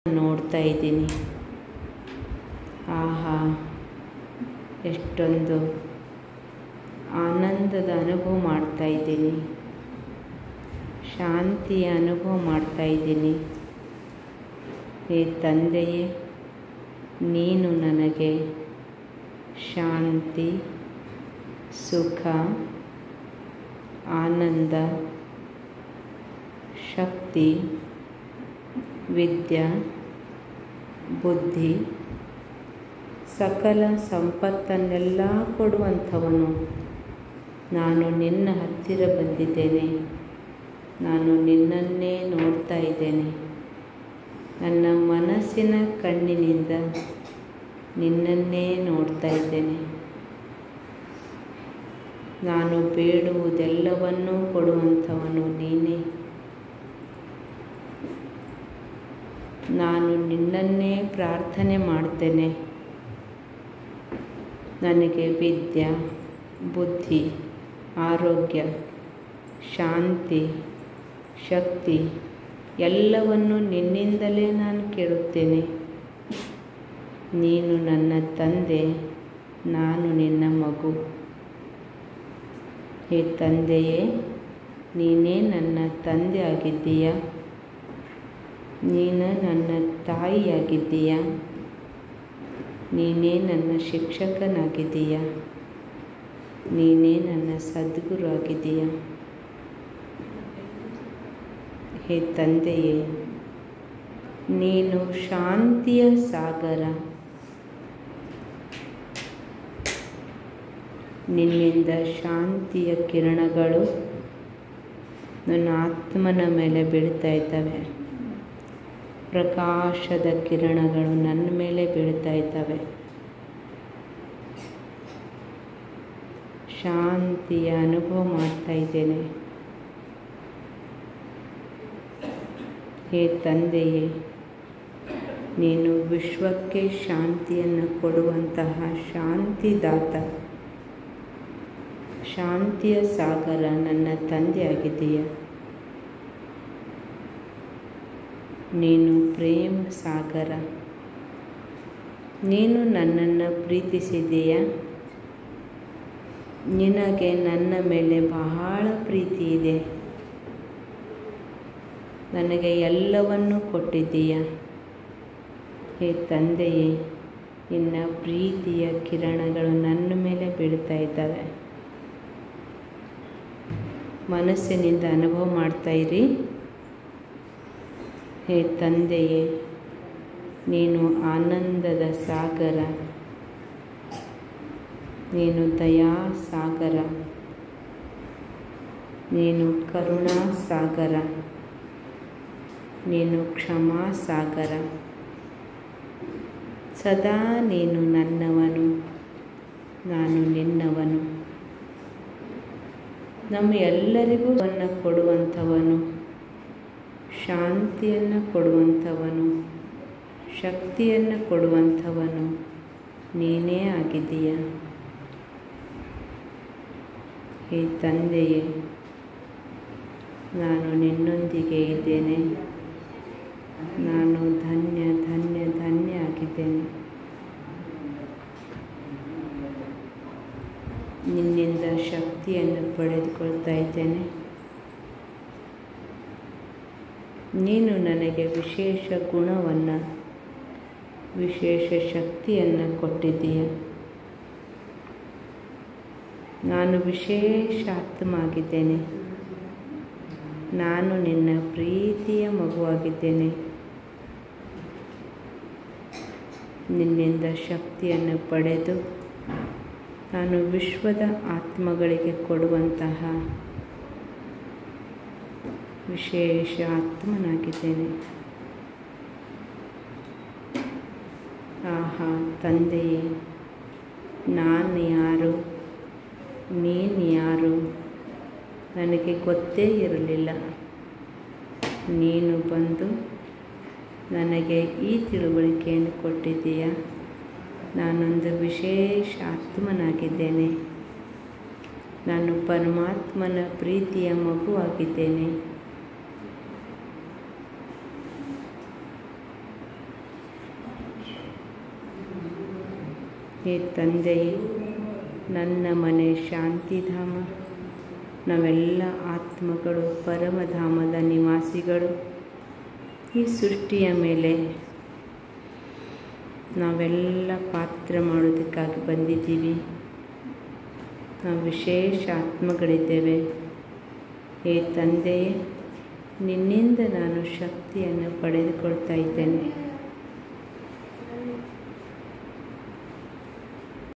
ನೋಡ್ತಾ ಇದ್ದೀನಿ. ಆಹಾ, ಎಷ್ಟೊಂದು ಆನಂದದ ಅನುಭವ ಮಾಡ್ತಾ ಇದ್ದೀನಿ, ಶಾಂತಿಯ ಅನುಭವ ಮಾಡ್ತಾ ಇದ್ದೀನಿ. ಹೇ ತಂದೆಯೇ, ನೀನು ನನಗೆ ಶಾಂತಿ, ಸುಖ, ಆನಂದ, ಶಕ್ತಿ, ವಿದ್ಯೆ, ಬುದ್ಧಿ, ಸಕಲ ಸಂಪತ್ತನ್ನೆಲ್ಲ ಕೊಡುವಂಥವನು. ನಾನು ನಿನ್ನ ಹತ್ತಿರ ಬಂದಿದ್ದೇನೆ. ನಾನು ನಿನ್ನನ್ನೇ ನೋಡ್ತಾ ಇದ್ದೇನೆ. ನನ್ನ ಮನಸ್ಸಿನ ಕಣ್ಣಿನಿಂದ ನಿನ್ನನ್ನೇ ನೋಡ್ತಾ ಇದ್ದೇನೆ. ನಾನು ಬೇಡುವುದೆಲ್ಲವನ್ನೂ ಕೊಡುವಂಥವನು ನೀನೇ. ನಾನು ನಿನ್ನನ್ನೇ ಪ್ರಾರ್ಥನೆ ಮಾಡ್ತೇನೆ. ನನಗೆ ವಿದ್ಯೆ, ಬುದ್ಧಿ, ಆರೋಗ್ಯ, ಶಾಂತಿ, ಶಕ್ತಿ ಎಲ್ಲವನ್ನು ನಿನ್ನಿಂದಲೇ ನಾನು ಕೇಳುತ್ತೇನೆ. ನೀನು ನನ್ನ ತಂದೆ, ನಾನು ನಿನ್ನ ಮಗು. ಹೇ ತಂದೆಯೇ, ನೀನೇ ನನ್ನ ತಂದೆ ಆಗಿದ್ದೀಯ. ನೀನು ನನ್ನ ತಾಯಿಯಾಗಿದ್ದೀಯ. ನೀನೇ ನನ್ನ ಶಿಕ್ಷಕನಾಗಿದ್ದೀಯ. ನೀನೇ ನನ್ನ ಸದ್ಗುರು ಆಗಿದ್ದೀಯ. ಹೇ ತಂದೆಯೇ, ನೀನು ಶಾಂತಿಯ ಸಾಗರ. ನಿನ್ನಿಂದ ಶಾಂತಿಯ ಕಿರಣಗಳು ನನ್ನ ಆತ್ಮನ ಮೇಲೆ ಬೀಳ್ತಾ ಇದ್ದಾವೆ. ಪ್ರಕಾಶದ ಕಿರಣಗಳು ನನ್ನ ಮೇಲೆ ಬೀಳ್ತಾ ಇದ್ದಾವೆ. ಶಾಂತಿಯ ಅನುಭವ ಮಾಡ್ತಾ ಇದ್ದೇನೆ. ಹೇ ತಂದೆಯೇ, ನೀನು ವಿಶ್ವಕ್ಕೆ ಶಾಂತಿಯನ್ನು ಕೊಡುವಂತಹ ಶಾಂತಿದಾತ, ಶಾಂತಿಯ ಸಾಗರ ನನ್ನ ತಂದೆಯಾಗಿದ್ದೀಯ. ನೀನು ಪ್ರೇಮ ಸಾಗರ. ನೀನು ನನ್ನನ್ನು ಪ್ರೀತಿಸಿದೀಯ. ನಿನಗೆ ನನ್ನ ಮೇಲೆ ಬಹಳ ಪ್ರೀತಿ ಇದೆ. ನನಗೆ ಎಲ್ಲವನ್ನೂ ಕೊಟ್ಟಿದ್ದೀಯ. ಹೇ ತಂದೆಯೇ, ನಿನ್ನ ಪ್ರೀತಿಯ ಕಿರಣಗಳು ನನ್ನ ಮೇಲೆ ಬೀಳ್ತಾ ಇದ್ದಾವೆ. ಮನಸ್ಸಿನಿಂದ ಅನುಭವ ಮಾಡ್ತಾಯಿರಿ. ಹೇ ತಂದೆಯೇ, ನೀನು ಆನಂದದ ಸಾಗರ. ನೀನು ದಯಾ ಸಾಗರ. ನೀನು ಕರುಣಾ ಸಾಗರ. ನೀನು ಕ್ಷಮಾ ಸಾಗರ. ಸದಾ ನೀನು ನನ್ನವನು, ನಾನು ನಿನ್ನವನು. ನಮ್ಮ ಎಲ್ಲರಿಗೂ ಕೊಡುವಂಥವನು, ಶಾಂತಿಯನ್ನು ಕೊಡುವಂಥವನು, ಶಕ್ತಿಯನ್ನು ಕೊಡುವಂಥವನು ನೀನೇ ಆಗಿದ್ದೀಯ. ಹೇ ತಂದೆಯೇ, ನಾನು ನಿನ್ನೊಂದಿಗೆ ಇದ್ದೇನೆ. ನಾನು ಧನ್ಯ ಧನ್ಯ ಧನ್ಯ ಆಗಿದ್ದೇನೆ. ನಿನ್ನಿಂದ ಶಕ್ತಿಯನ್ನು ಪಡೆದುಕೊಳ್ತಾ ಇದ್ದೇನೆ. ನೀನು ನನಗೆ ವಿಶೇಷ ಗುಣವನ್ನು, ವಿಶೇಷ ಶಕ್ತಿಯನ್ನು ಕೊಟ್ಟಿದ್ದೀಯ. ನಾನು ವಿಶೇಷ ಆತ್ಮ ಆಗಿದ್ದೇನೆ. ನಾನು ನಿನ್ನ ಪ್ರೀತಿಯ ಮಗುವಾಗಿದ್ದೇನೆ. ನಿನ್ನಿಂದ ಶಕ್ತಿಯನ್ನು ಪಡೆದು ನಾನು ವಿಶ್ವದ ಆತ್ಮಗಳಿಗೆ ಕೊಡುವಂತಹ ವಿಶೇಷ ಆತ್ಮನಾಗಿದ್ದೇನೆ. ಆಹಾ ತಂದೆಯೇ, ನಾನು ಯಾರು, ನೀನು ಯಾರು ನನಗೆ ಗೊತ್ತೇ ಇರಲಿಲ್ಲ. ನೀನು ಬಂದು ನನಗೆ ಈ ತಿಳುವಳಿಕೆಯನ್ನು ಕೊಟ್ಟಿದ್ದೀಯ. ನಾನೊಂದು ವಿಶೇಷ ಆತ್ಮನಾಗಿದ್ದೇನೆ. ನಾನು ಪರಮಾತ್ಮನ ಪ್ರೀತಿಯ ಮಗುವಾಗಿದ್ದೇನೆ. ಹೇ ತಂದೆಯೇ, ನನ್ನ ಮನೆ ಶಾಂತಿಧಾಮ. ನಾವೆಲ್ಲ ಆತ್ಮಗಳು ಪರಮಧಾಮದ ನಿವಾಸಿಗಳು. ಈ ಸೃಷ್ಟಿಯ ಮೇಲೆ ನಾವೆಲ್ಲ ಪಾತ್ರ ಮಾಡೋದಕ್ಕಾಗಿ ಬಂದಿದ್ದೀವಿ. ನಾವು ವಿಶೇಷ ಆತ್ಮಗಳಿದ್ದೇವೆ. ಹೇ ತಂದೆಯೇ, ನಿನ್ನಿಂದ ನಾನು ಶಕ್ತಿಯನ್ನು ಪಡೆದುಕೊಳ್ತಾ ಇದ್ದೇನೆ.